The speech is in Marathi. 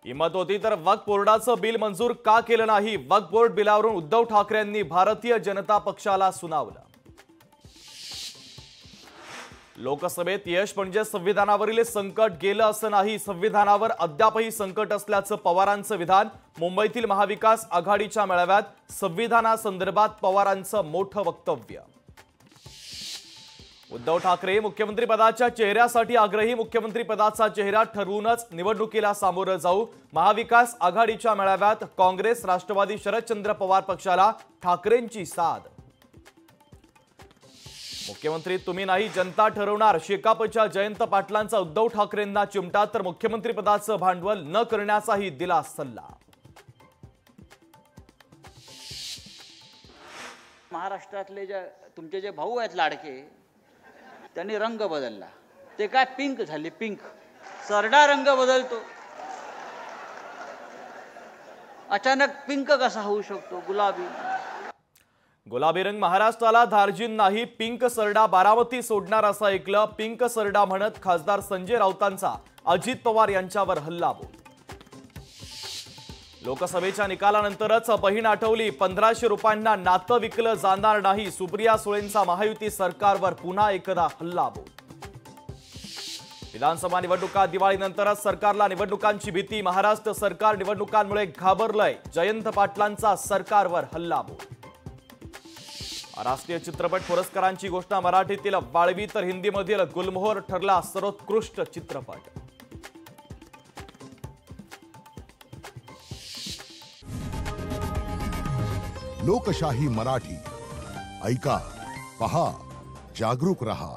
हिंमत होती तर वक्फ बोर्डाचं बिल मंजूर का केलं नाही? वक्फ बोर्ड बिलावरून उद्धव ठाकरेंनी भारतीय जनता पक्षाला सुनावलं। लोकसभेत यश म्हणजे संविधानावरील संकट गेलं असं नाही, संविधानावर अद्यापही संकट असल्याचं पवारांचं विधान। मुंबईतील महाविकास आघाडीच्या मेळाव्यात संविधानासंदर्भात पवारांचं मोठं वक्तव्य। उद्धव ठाकरे मुख्यमंत्री पदाच्या चेहऱ्यासाठी आग्रही, मुख्यमंत्री पदाचा चेहरा ठरवूनच निवडणुकीला सामोरं जाऊ। महाविकास आघाडीच्या मेळाव्यात काँग्रेस राष्ट्रवादी शरदचंद्र पवार पक्षाला ठाकरेंची साद। मुख्यमंत्री तुम्ही नाही जनता ठरवणार, शेकापच्या जयंत पाटलांचा उद्धव ठाकरेंना चिमटा, तर मुख्यमंत्री पदाचं भांडवल न करण्याचाही दिला सल्ला। महाराष्ट्रातले तुमचे जे भाऊ आहेत लाडके, त्यांनी रंग बदलला। ते काय पिंक झाले, पिंक सरडा रंग बदलतो, अचानक पिंक कसा होऊ शकतो? गुलाबी। गुलाबी रंग महाराष्ट्राला धार्जिन नाही, पिंक सरडा बारामती सोडणार असं ऐकलं। पिंक सरडा म्हणत खासदार संजय राऊतांचा अजित पवार यांच्यावर हल्लाबोल। लोकसभेच्या निकालानंतरच बहीण आठवली, 1500 रुपयांना नातं विकलं जाणार नाही, सुप्रिया सुळेंचा महायुती सरकारवर पुन्हा एकदा हल्लाबोल। विधानसभा निवडणुका दिवाळीनंतरच सरकारला निवडणुकांची भीती, महाराष्ट्र सरकार निवडणुकांमुळे घाबरलंय, जयंत पाटलांचा सरकारवर हल्लाबोल। राष्ट्रीय चित्रपट पुरस्कारांची घोषणा, मराठीतील वाळवी तर हिंदीमधील गुलमोहर ठरला सर्वोत्कृष्ट चित्रपट। लोकशाही मराठी ऐका, पहा, जागरूक रहा।